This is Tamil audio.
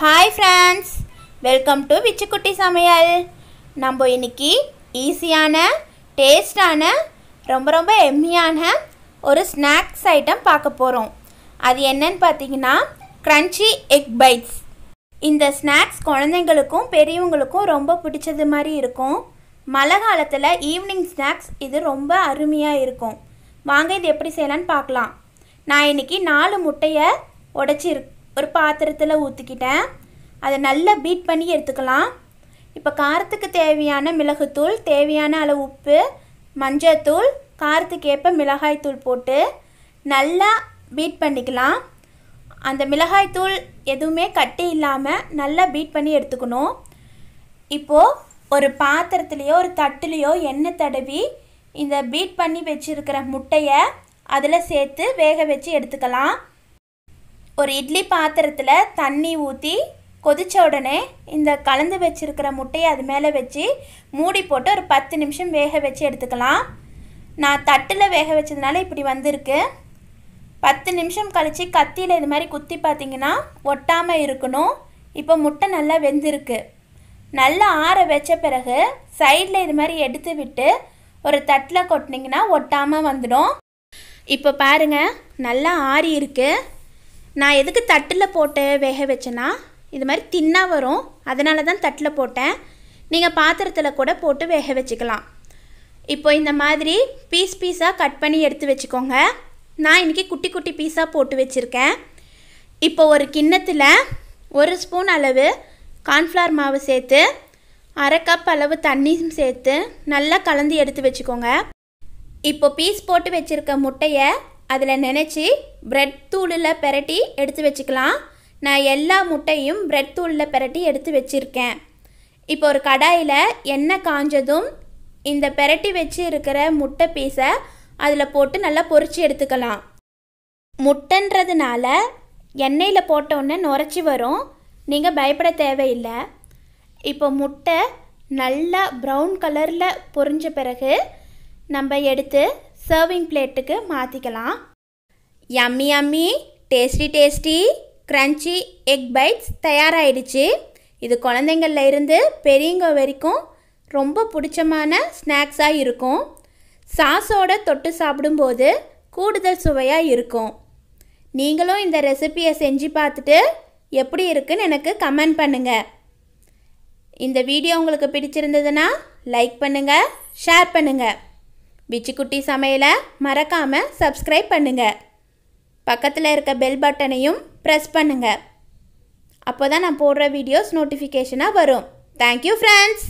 ஹாய் ஃப்ரெண்ட்ஸ், வெல்கம் டு விச்சுக்குட்டி சமையல். நம்ம இன்னைக்கு ஈஸியான டேஸ்டான ரொம்ப எம்மியான ஒரு ஸ்நாக்ஸ் ஐட்டம் பார்க்க போகிறோம். அது என்னன்னு பார்த்தீங்கன்னா க்ரன்ச்சி எக் பைட்ஸ். இந்த ஸ்நாக்ஸ் குழந்தைங்களுக்கும் பெரியவங்களுக்கும் ரொம்ப பிடிச்சது மாதிரி இருக்கும். மழை காலத்தில் ஈவினிங் ஸ்நாக்ஸ் இது ரொம்ப அருமையாக இருக்கும். வாங்க இது எப்படி செய்யலான்னு பார்க்கலாம். நான் இன்றைக்கி 4 முட்டையை உடைச்சி ஒரு பாத்திரத்தில் ஊற்றிக்கிட்டேன். அதை நல்லா பீட் பண்ணி எடுத்துக்கலாம். இப்போ காரத்துக்கு தேவையான மிளகுத்தூள், தேவையான அளவு உப்பு, மஞ்சத்தூள், காரத்துக்கு ஏற்ப மிளகாய்த்தூள் போட்டு நல்லா பீட் பண்ணிக்கலாம். அந்த மிளகாய்த்தூள் எதுவுமே கட்டி இல்லாமல் நல்லா பீட் பண்ணி எடுத்துக்கணும். இப்போது ஒரு பாத்திரத்துலேயோ ஒரு தட்டுலேயோ எண்ணெய் தடவி இந்த பீட் பண்ணி வச்சுருக்கிற முட்டையை அதில் சேர்த்து வேக வச்சு எடுத்துக்கலாம். ஒரு இட்லி பாத்திரத்தில் தண்ணி ஊற்றி கொதித்த உடனே இந்த கலந்து வச்சுருக்கிற முட்டையை அது மேலே வச்சு மூடி போட்டு ஒரு 10 நிமிஷம் வேக வச்சு எடுத்துக்கலாம். நான் தட்டில் வேக வச்சதுனால இப்படி வந்திருக்கு. 10 நிமிஷம் கழித்து கத்தியில் இது மாதிரி குத்தி பார்த்திங்கன்னா ஒட்டாமல் இருக்கணும். இப்போ முட்டை நல்லா வெந்திருக்கு. நல்லா ஆற வச்ச பிறகு சைடில் இது மாதிரி எடுத்து விட்டு ஒரு தட்டில் கொட்டினீங்கன்னா ஒட்டாமல் வந்துடும். இப்போ பாருங்கள், நல்லா ஆறி இருக்குது. நான் எதுக்கு தட்டில் போட்டு வேக வச்சேன்னா இது மாதிரி தின்னாக வரும், அதனால தான் தட்டில் போட்டேன். நீங்கள் பாத்திரத்தில் கூட போட்டு வேக வச்சுக்கலாம். இப்போ இந்த மாதிரி பீஸாக கட் பண்ணி எடுத்து வச்சுக்கோங்க. நான் இன்றைக்கி குட்டி குட்டி பீஸாக போட்டு வச்சுருக்கேன். இப்போ ஒரு கிண்ணத்தில் 1 ஸ்பூன் அளவு கார்ன்ஃப்ளவர் மாவு சேர்த்து 1/2 கப் அளவு தண்ணியும் சேர்த்து நல்லா கலந்து எடுத்து வச்சுக்கோங்க. இப்போ பீஸ் போட்டு வச்சுருக்க முட்டையை அதில் நினச்சி பிரெட் தூளில் பிரட்டி எடுத்து வச்சுக்கலாம். நான் எல்லா முட்டையும் பிரெட் தூளில் பிரட்டி எடுத்து வச்சுருக்கேன். இப்போ ஒரு கடாயில் எண்ணெய் காஞ்சதும் இந்த பிரட்டி வச்சு இருக்கிற முட்டை பீஸை அதில் போட்டு நல்லா பொரித்து எடுத்துக்கலாம். முட்டைன்றதுனால எண்ணெயில் போட்டோன்னே நுரைச்சி வரும், நீங்கள் பயப்பட தேவையில்லை. இப்போ முட்டை நல்லா ப்ரௌன் கலரில் பொரிஞ்ச பிறகு நம்ம எடுத்து சர்விங் பிளேட்டுக்கு மாற்றிக்கலாம். Yummy yummy tasty crunchy egg bites தயாராகிடுச்சு. இது குழந்தைங்களில் இருந்து பெரியவங்க வரைக்கும் ரொம்ப பிடிச்சமான ஸ்நாக்ஸாக இருக்கும். சாஸோடு தொட்டு சாப்பிடும்போது கூடுதல் சுவையாக இருக்கும். நீங்களும் இந்த ரெசிபியை செஞ்சு பார்த்துட்டு எப்படி இருக்குன்னு எனக்கு கமெண்ட் பண்ணுங்கள். இந்த வீடியோ உங்களுக்கு பிடிச்சிருந்ததுன்னா லைக் பண்ணுங்கள், ஷேர் பண்ணுங்கள். விச்சுக்குட்டி சமையலை மறக்காமல் சப்ஸ்கிரைப் பண்ணுங்கள். பக்கத்தில் இருக்க பெல் பட்டனையும் ப்ரெஸ் பண்ணுங்கள். அப்போ தான் நான் போடுற வீடியோஸ் நோட்டிஃபிகேஷனாக வரும். Thank you friends.